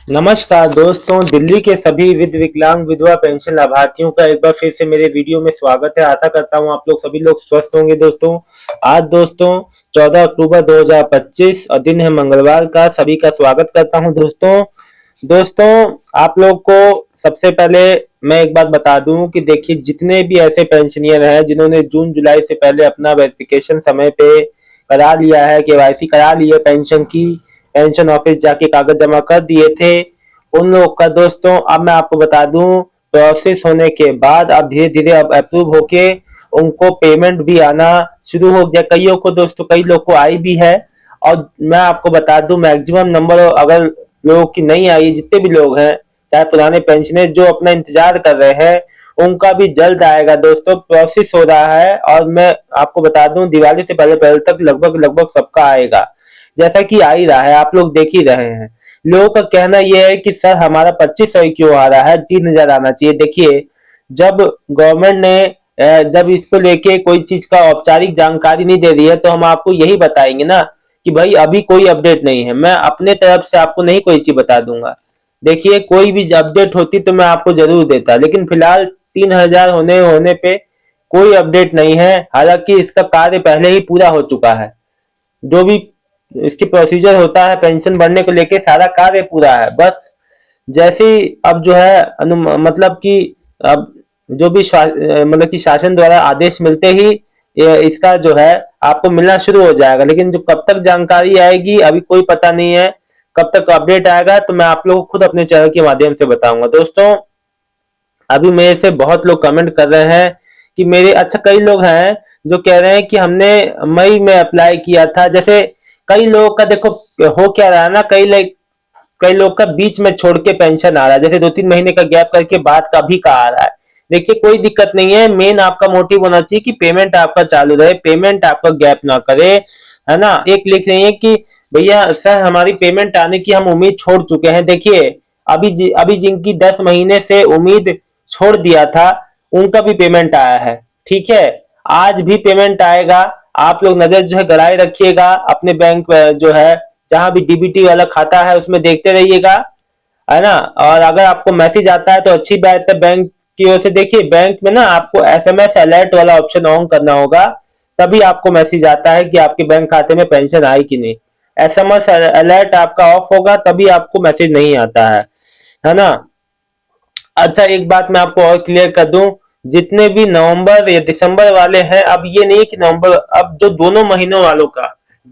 नमस्कार दोस्तों, दिल्ली के सभी विकलांग विधवा पेंशन लाभार्थियों का एक बार फिर से मेरे वीडियो में स्वागत है। आशा करता हूं आप लोग सभी लोग स्वस्थ होंगे। दोस्तों आज दोस्तों 14 अक्टूबर 2025 और दिन है मंगलवार का। सभी का स्वागत करता हूं। दोस्तों आप लोग को सबसे पहले मैं एक बात बता दूं कि देखिए, जितने भी ऐसे पेंशनियर हैं जिन्होंने जून जुलाई से पहले अपना वेरिफिकेशन समय पे करा लिया है, केवाईसी करा ली है पेंशन की, पेंशन ऑफिस जाके कागज जमा कर दिए थे, उन लोग का दोस्तों अब मैं आपको बता दूं, प्रोसेस होने के बाद अब धीरे धीरे अब अप्रूव होके उनको पेमेंट भी आना शुरू हो गया। कईयों को दोस्तों, कई लोग को आई भी है। और मैं आपको बता दूं, मैक्सिमम नंबर अगर लोगों की नहीं आई, जितने भी लोग हैं चाहे पुराने पेंशनर जो अपना इंतजार कर रहे हैं, उनका भी जल्द आएगा। दोस्तों प्रोसेस हो रहा है और मैं आपको बता दूं, दिवाली से पहले पहले तक लगभग लगभग सबका आएगा, जैसा कि आ ही रहा है, आप लोग देख ही रहे हैं। लोगों का कहना यह है कि सर हमारा 2500 क्यों आ रहा है, 3000 आना चाहिए। देखिए, जब गवर्नमेंट ने जब इसको लेके कोई चीज का औपचारिक जानकारी नहीं दे रही है, तो हम आपको यही बताएंगे ना कि भाई अभी कोई अपडेट नहीं है। मैं अपने तरफ से आपको नहीं कोई चीज बता दूंगा। देखिए, कोई भी अपडेट होती तो मैं आपको जरूर देता, लेकिन फिलहाल 3000 होने होने पे कोई अपडेट नहीं है। हालांकि इसका कार्य पहले ही पूरा हो चुका है। जो भी इसकी प्रोसीजर होता है पेंशन बढ़ने को लेके, सारा कार्य पूरा है। बस जैसे ही अब जो है मतलब कि अब जो भी मतलब कि शासन द्वारा आदेश मिलते ही इसका जो है आपको मिलना शुरू हो जाएगा। लेकिन जो कब तक जानकारी आएगी अभी कोई पता नहीं है, कब तक अपडेट आएगा तो मैं आप लोगों को खुद अपने चैनल के माध्यम से बताऊंगा। दोस्तों अभी मेरे से बहुत लोग कमेंट कर रहे हैं कि मेरे, अच्छा कई लोग हैं जो कह रहे हैं कि हमने मई में अप्लाई किया था। जैसे कई लोगों का देखो हो क्या रहा है ना, कई लोग का बीच में छोड़ के पेंशन आ रहा है, जैसे 2-3 महीने का गैप करके बाद का भी का आ रहा है। देखिए कोई दिक्कत नहीं है, मेन आपका मोटिव होना चाहिए कि पेमेंट आपका चालू रहे, पेमेंट आपका गैप ना करे, है ना। एक लिख रही है कि भैया सर हमारी पेमेंट आने की हम उम्मीद छोड़ चुके हैं। देखिए अभी जिनकी 10 महीने से उम्मीद छोड़ दिया था, उनका भी पेमेंट आया है। ठीक है, आज भी पेमेंट आएगा। आप लोग नजर जो है गड़ाए रखिएगा अपने बैंक जो है, जहां भी डीबीटी वाला खाता है उसमें देखते रहिएगा, है ना। और अगर आपको मैसेज आता है तो अच्छी बात है, बैंक की ओर से। देखिए बैंक में ना आपको एसएमएस अलर्ट वाला ऑप्शन ऑन करना होगा, तभी आपको मैसेज आता है कि आपके बैंक खाते में पेंशन आई कि नहीं। एसएमएस अलर्ट आपका ऑफ होगा तभी आपको मैसेज नहीं आता है ना। अच्छा एक बात मैं आपको और क्लियर कर दूं, जितने भी नवंबर या दिसंबर वाले हैं, अब ये नहीं कि नवंबर, अब जो दोनों महीनों वालों का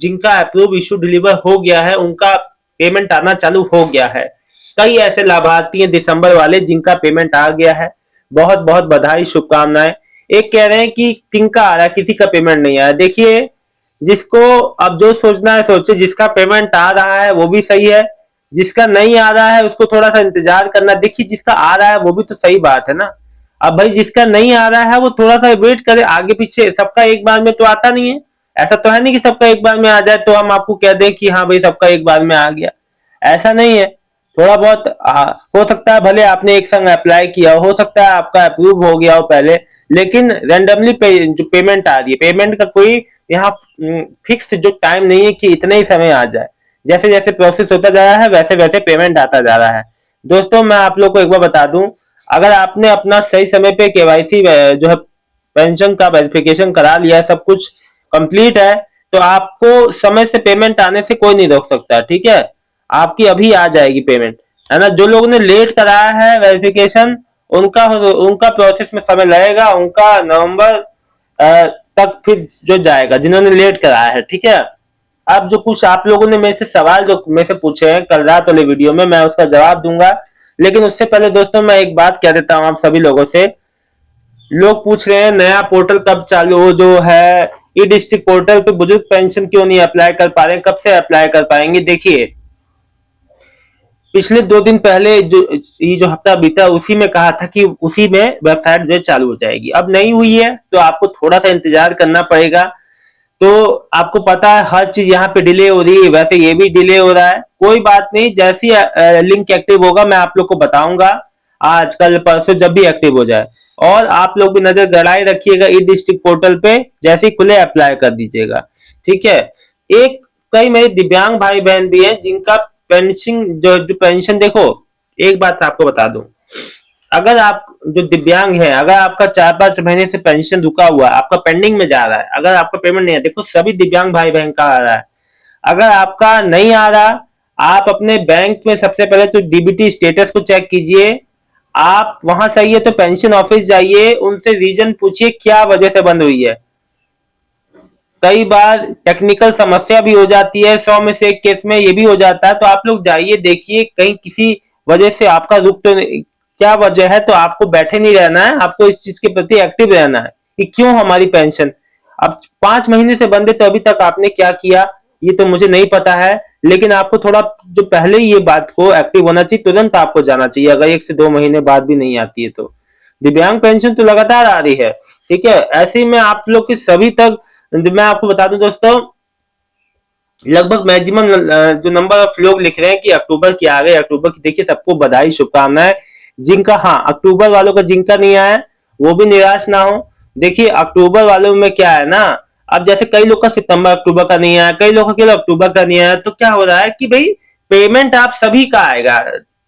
जिनका अप्रूव इशू डिलीवर हो गया है उनका पेमेंट आना चालू हो गया है। कई ऐसे लाभार्थी हैं दिसंबर वाले जिनका पेमेंट आ गया है, बहुत बहुत बधाई, शुभकामनाएं। एक कह रहे हैं कि किनका आ रहा है, किसी का पेमेंट नहीं आया। देखिए, जिसको अब जो सोचना है सोचे, जिसका पेमेंट आ रहा है वो भी सही है, जिसका नहीं आ रहा है उसको थोड़ा सा इंतजार करना। देखिए जिसका आ रहा है वो भी तो सही बात है ना। अब भाई जिसका नहीं आ रहा है वो थोड़ा सा वेट करे, आगे पीछे, सबका एक बार में तो आता नहीं है। ऐसा तो है नहीं कि सबका एक बार में आ जाए तो हम आपको कह दें कि हाँ भाई सबका एक बार में आ गया, ऐसा नहीं है। थोड़ा बहुत हो सकता है, भले आपने एक संग अप्लाई किया हो सकता है आपका अप्रूव हो गया हो पहले, लेकिन रेंडमली जो पेमेंट आ रही है, पेमेंट का कोई यहाँ फिक्स जो टाइम नहीं है कि इतने ही समय आ जाए। जैसे जैसे प्रोसेस होता जा रहा है वैसे वैसे पेमेंट आता जा रहा है। दोस्तों मैं आप लोग को एक बार बता दूं, अगर आपने अपना सही समय पे केवाईसी जो है पेंशन का वेरिफिकेशन करा लिया है, सब कुछ कंप्लीट है, तो आपको समय से पेमेंट आने से कोई नहीं रोक सकता। ठीक है, आपकी अभी आ जाएगी पेमेंट, है ना। जो लोगों ने लेट कराया है वेरिफिकेशन, उनका उनका प्रोसेस में समय लगेगा, उनका नवंबर तक फिर जो जाएगा, जिन्होंने लेट कराया है। ठीक है, अब जो कुछ आप लोगों ने मेरे से सवाल जो मेरे से पूछे हैं कल रात वाले वीडियो में, मैं उसका जवाब दूंगा। लेकिन उससे पहले दोस्तों मैं एक बात कह देता हूं आप सभी लोगों से। लोग पूछ रहे हैं नया पोर्टल कब चालू हो, जो है ई डिस्ट्रिक्ट पोर्टल पे बुजुर्ग पेंशन क्यों नहीं अप्लाई कर पा रहे हैं, कब से अप्लाई कर पाएंगे। देखिए पिछले 2 दिन पहले जो ये जो हफ्ता बीता उसी में कहा था कि उसी में वेबसाइट जो है चालू हो जाएगी, अब नहीं हुई है तो आपको थोड़ा सा इंतजार करना पड़ेगा। तो आपको पता है हर चीज यहाँ पे डिले हो रही है, वैसे ये भी डिले हो रहा है, कोई बात नहीं, जैसी लिंक एक्टिव होगा मैं आप लोग को बताऊंगा, आज कल परसों जब भी एक्टिव हो जाए। और आप लोग भी नजर गड़ाए रखिएगा ई डिस्ट्रिक्ट पोर्टल पे, जैसे ही खुले अप्लाई कर दीजिएगा। ठीक है, एक कई मेरे दिव्यांग भाई बहन भी हैं जिनका पेंशन जो पेंशन देखो, एक बात आपको बता दूं, अगर आप जो दिव्यांग है, अगर आपका 4-5 महीने से पेंशन रुका हुआ है, आपका पेंडिंग में जा रहा है, अगर आपका पेमेंट नहीं है, देखो सभी दिव्यांग भाई बहन का आ रहा है, अगर आपका नहीं आ रहा, आप अपने बैंक में सबसे पहले तो डीबीटी स्टेटस को चेक कीजिए। आप वहां सही है तो पेंशन ऑफिस जाइए, उनसे रीजन पूछिए क्या वजह से बंद हुई है। कई बार टेक्निकल समस्या भी हो जाती है, 100 में से 1 केस में ये भी हो जाता है, तो आप लोग जाइए देखिए कहीं किसी वजह से आपका रुक तो नहीं, क्या वजह है, तो आपको बैठे नहीं रहना है, आपको इस चीज के प्रति एक्टिव रहना है कि क्यों हमारी पेंशन अब 5 महीने से बंद है, तो अभी तक आपने क्या किया ये तो मुझे नहीं पता है, लेकिन आपको थोड़ा जो पहले ही ये बात को एक्टिव होना चाहिए, तुरंत आपको जाना चाहिए, अगर 1 से 2 महीने बाद भी नहीं आती है तो। दिव्यांग पेंशन तो लगातार आ रही है, ठीक है, ऐसे ही में आप लोग के सभी तक मैं आपको बता दूं दोस्तों, लगभग मैक्सिमम जो नंबर ऑफ लोग लिख रहे हैं कि अक्टूबर की आ गई, अक्टूबर की, देखिए सबको बधाई शुभकामनाएं। जिनका, हाँ, अक्टूबर वालों का जिनका नहीं आया वो भी निराश ना हो। देखिए अक्टूबर वालों में क्या है ना, अब जैसे कई लोग का सितंबर अक्टूबर का नहीं आया, कई लोगों का अक्टूबर का नहीं आया, तो क्या हो रहा है कि भाई पेमेंट आप सभी का आएगा,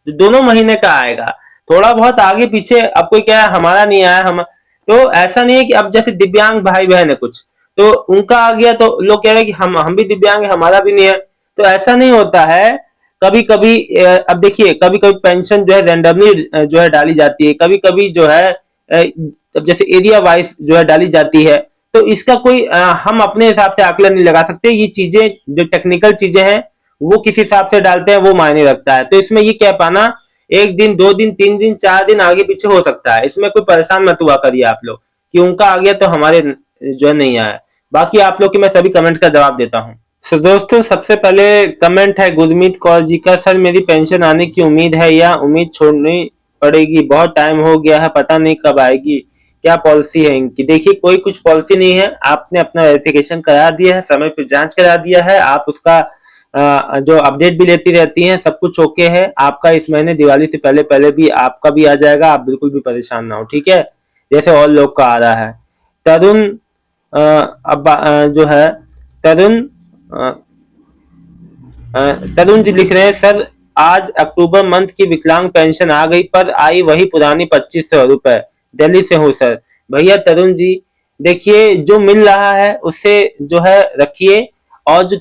दोनों महीने का आएगा, थोड़ा बहुत आगे पीछे अब कोई क्या है हमारा नहीं आया, हम तो ऐसा नहीं है कि अब जैसे दिव्यांग भाई बहन है कुछ, तो उनका आ गया तो लोग कह रहे हैं कि हम भी दिव्यांग है हमारा भी नहीं है, तो ऐसा नहीं होता है। कभी कभी अब देखिए कभी कभी पेंशन जो है रेंडमली जो है डाली जाती है, कभी कभी जो है अब जैसे एरिया वाइज जो है डाली जाती है, तो इसका कोई हम अपने हिसाब से आकलन नहीं लगा सकते, ये चीजें जो टेक्निकल चीजें हैं वो किस हिसाब से डालते हैं वो मायने रखता है, तो इसमें ये कह पाना 1 दिन 2 दिन 3 दिन 4 दिन आगे पीछे हो सकता है, इसमें कोई परेशान मत हुआ करिए आप लोग कि उनका आ गया तो हमारे जो है नहीं आया। बाकी आप लोग के मैं सभी कमेंट का जवाब देता हूँ। सो दोस्तों सबसे पहले कमेंट है गुरमीत कौर जी का, सर मेरी पेंशन आने की उम्मीद है या उम्मीद छोड़नी पड़ेगी, बहुत टाइम हो गया है पता नहीं कब आएगी, क्या पॉलिसी है इनकी। देखिए कोई कुछ पॉलिसी नहीं है, आपने अपना वेरिफिकेशन करा दिया है, समय पर जांच करा दिया है, आप उसका जो अपडेट भी लेती रहती हैं, सब कुछ ओके है, आपका इस महीने दिवाली से पहले पहले भी आपका भी आ जाएगा, आप बिल्कुल भी परेशान ना हो, ठीक है, जैसे और लोग का आ रहा है। तरुण अब जो है तरुण तरुण जी लिख रहे हैं, सर आज अक्टूबर मंथ की विकलांग पेंशन आ गई पर आई वही पुरानी 2500 रुपए, दिल्ली से हूँ सर। भैया तरुण जी देखिए जो मिल रहा है उससे जो है रखिए, और जो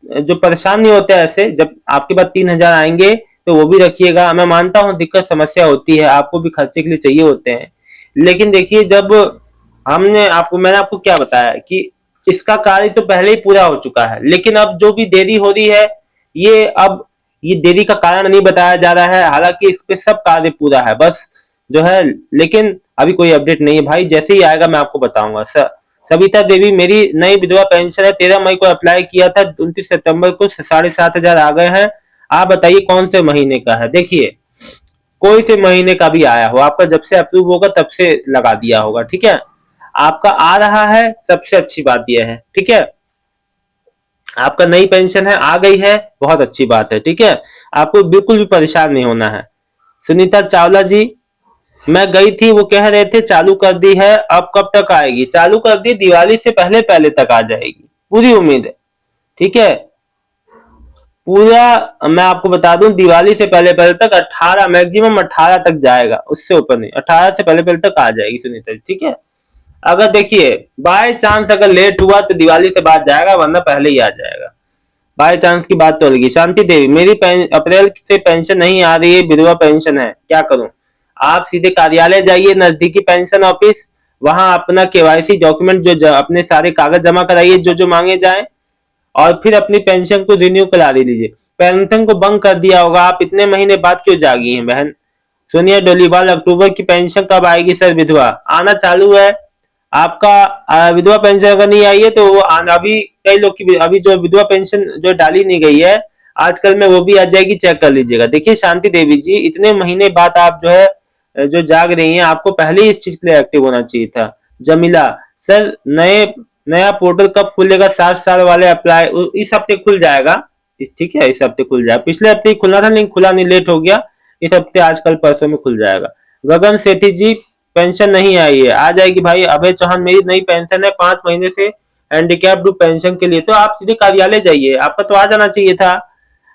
जो परेशान नहीं होते ऐसे, जब आपके पास 3,000 आएंगे तो वो भी रखिएगा। मैं मानता हूँ दिक्कत समस्या होती है, आपको भी खर्चे के लिए चाहिए होते हैं, लेकिन देखिए जब मैंने आपको क्या बताया कि इसका कार्य तो पहले ही पूरा हो चुका है, लेकिन अब जो भी देरी हो रही है ये अब ये देरी का कारण नहीं बताया जा रहा है, हालांकि इस पे सब कार्य पूरा है बस जो है, लेकिन अभी कोई अपडेट नहीं है भाई, जैसे ही आएगा मैं आपको बताऊंगा। सविता देवी, मेरी नई विधवा पेंशन है, 13 मई को अप्लाई किया था, 29 सितंबर को 7,500 आ गए हैं, आप बताइए कौन से महीने का है। देखिए कोई से महीने का भी आया हो, आपका जब से अप्रूव होगा तब से लगा दिया होगा, ठीक है, आपका आ रहा है सबसे अच्छी बात यह है, ठीक है, आपका नई पेंशन है आ गई है, बहुत अच्छी बात है, ठीक है, आपको बिल्कुल भी परेशान नहीं होना है। सुनीता चावला जी, मैं गई थी वो कह रहे थे चालू कर दी है, अब कब तक आएगी, चालू कर दी, दिवाली से पहले पहले तक आ जाएगी, पूरी उम्मीद है, ठीक है, पूरा मैं आपको बता दूं दिवाली से पहले पहले तक 18 मैक्सिमम 18 तक जाएगा, उससे ऊपर नहीं, 18 से पहले पहले तक आ जाएगी सुनीता जी, ठीक है। अगर देखिए बाय चांस अगर लेट हुआ तो दिवाली से बाद जाएगा, वरना पहले ही आ जाएगा, बाय चांस की बात तो अलग। शांति देवी, मेरी अप्रैल से पेंशन नहीं आ रही है, विधवा पेंशन है, क्या करूं। आप सीधे कार्यालय जाइए, नजदीकी पेंशन ऑफिस, वहां अपना केवाईसी डॉक्यूमेंट अपने सारे कागज जमा कराइए जो जो मांगे जाए, और फिर अपनी पेंशन को रिन्यू करा लीजिए। पेंशन को बंद कर दिया होगा, आप इतने महीने बाद क्यों जागी हैं बहन। सोनिया डोलीवाल, अक्टूबर की पेंशन कब आएगी सर, विधवा आना चालू है आपका, विधवा पेंशन अगर नहीं आई है तो वो अभी कई लोग की अभी जो विधवा पेंशन जो डाली नहीं गई है आजकल में वो भी आ जाएगी, चेक कर लीजिएगा। देखिए शांति देवी जी, इतने महीने बाद आप जो है जो जाग रही हैं, आपको पहले ही इस चीज के लिए एक्टिव होना चाहिए था। जमीला, सर नया पोर्टल कब खुलेगा, 60 साल वाले अप्लाई, इस हफ्ते खुल जाएगा, ठीक है, इस हफ्ते खुल जाएगा, पिछले हफ्ते ही खुलना था लेकिन खुला नहीं, लेट हो गया, इस हफ्ते आजकल परसों में खुल जाएगा। गगन सेठी जी, पेंशन नहीं आई है, आ जाएगी भाई। अभय चौहान, मेरी नई पेंशन है 5 महीने से हैंडीकैप्ड पेंशन के लिए, तो आप सीधे कार्यालय जाइए, आपका तो आ जाना चाहिए था।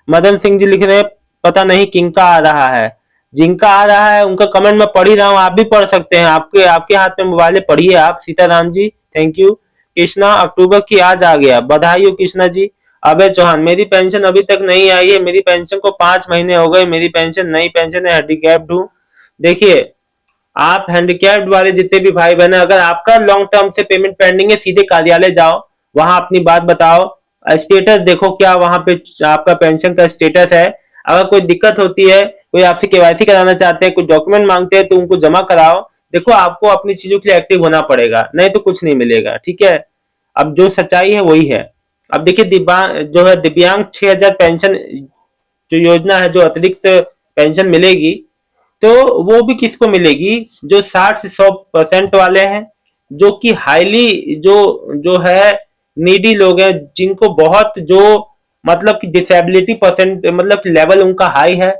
मदन सिंह जी लिख रहे हैं पता नहीं किनका आ रहा है, जिनका आ रहा है उनका कमेंट मैं पढ़ ही रहा हूँ, आप भी पढ़ सकते हैं, आपके आपके हाथ में मोबाइल है, पढ़िए आप। Sitaram ji thank you. कृष्णा अक्टूबर की आज आ गया, बधाई हो कृष्णा जी। अभय चौहान मेरी पेंशन अभी तक नहीं आई है, मेरी पेंशन को 5 महीने हो गए, मेरी पेंशन नई पेंशन है, हैंडीकैप्ड हूँ। देखिए आप हैंडीकैप्ड वाले जितने भी भाई बहन, अगर आपका लॉन्ग टर्म से पेमेंट पेंडिंग है, सीधे कार्यालय जाओ, वहां अपनी बात बताओ, स्टेटस देखो क्या वहां पे आपका पेंशन का स्टेटस है। अगर कोई दिक्कत होती है, कोई आपसे केवाईसी कराना चाहते हैं, कोई डॉक्यूमेंट मांगते हैं तो उनको जमा कराओ। देखो आपको अपनी चीजों के लिए एक्टिव होना पड़ेगा, नहीं तो कुछ नहीं मिलेगा, ठीक है। अब जो सच्चाई है वही है। अब देखिए दिव्यांग जो है, दिव्यांग 6,000 पेंशन जो योजना है, जो अतिरिक्त पेंशन मिलेगी, तो वो भी किसको मिलेगी, जो 60 से 100% वाले हैं, जो कि हाईली जो जो है नीडी लोग हैं, जिनको बहुत जो मतलब कि डिसेबिलिटी परसेंट मतलब लेवल उनका हाई है,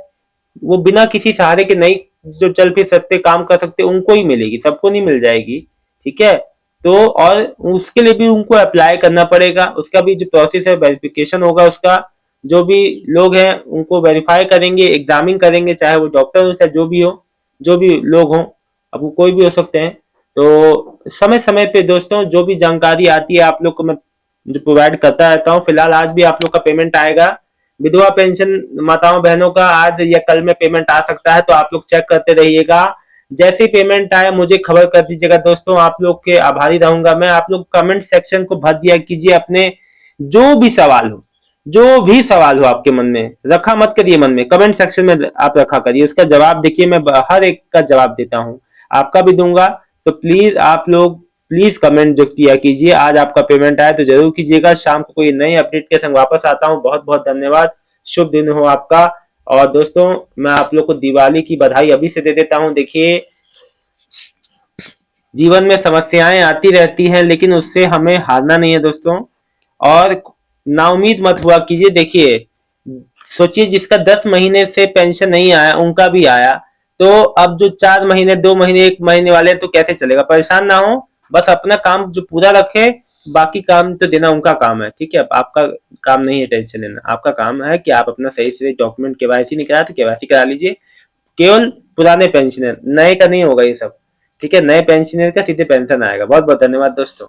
वो बिना किसी सहारे के नहीं जो चल फिर सकते काम कर सकते, उनको ही मिलेगी, सबको नहीं मिल जाएगी, ठीक है। तो और उसके लिए भी उनको अप्लाई करना पड़ेगा, उसका भी जो प्रोसेस है वेरिफिकेशन होगा उसका, जो भी लोग हैं उनको वेरीफाई करेंगे, एग्जामिन करेंगे, चाहे वो डॉक्टर हो चाहे जो भी हो, जो भी लोग हों, अब वो कोई भी हो सकते हैं। तो समय समय पे दोस्तों जो भी जानकारी आती है आप लोग को मैं जो प्रोवाइड करता रहता हूँ। फिलहाल आज भी आप लोग का पेमेंट आएगा, विधवा पेंशन माताओं बहनों का आज या कल में पेमेंट आ सकता है, तो आप लोग चेक करते रहिएगा। जैसे ही पेमेंट आए मुझे खबर कर दीजिएगा दोस्तों, आप लोग के आभारी रहूंगा मैं। आप लोग कमेंट सेक्शन को भर दिया कीजिए अपने जो भी सवाल हो, जो भी सवाल हो आपके मन में, रखा मत करिए मन में, कमेंट सेक्शन में आप रखा करिए, उसका जवाब देखिए मैं हर एक का जवाब देता हूँ, आपका भी दूंगा। तो प्लीज आप लोग प्लीज कमेंट जो किया कीजिए। आज आपका पेमेंट आया तो जरूर कीजिएगा। शाम को कोई नई अपडेट के संग वापस आता हूँ। बहुत बहुत धन्यवाद, शुभ दिन हो आपका। और दोस्तों मैं आप लोग को दिवाली की बधाई अभी से दे देता हूँ। देखिए जीवन में समस्याएं आती रहती हैं, लेकिन उससे हमें हारना नहीं है दोस्तों, और नाउम्मीद मत हुआ कीजिए। देखिए सोचिए जिसका 10 महीने से पेंशन नहीं आया उनका भी आया, तो अब जो 4 महीने 2 महीने 1 महीने वाले हैं तो कैसे चलेगा। परेशान ना हो, बस अपना काम जो पूरा रखे, बाकी काम तो देना उनका काम है, ठीक है। आपका काम नहीं है टेंशन लेना, आपका काम है कि आप अपना सही से डॉक्यूमेंट केवाईसी नहीं करा तो केवाईसी करा लीजिए। केवल पुराने पेंशनर, नए का नहीं होगा ये सब, ठीक है। नए पेंशनर का सीधे पेंशन आएगा। बहुत बहुत धन्यवाद दोस्तों।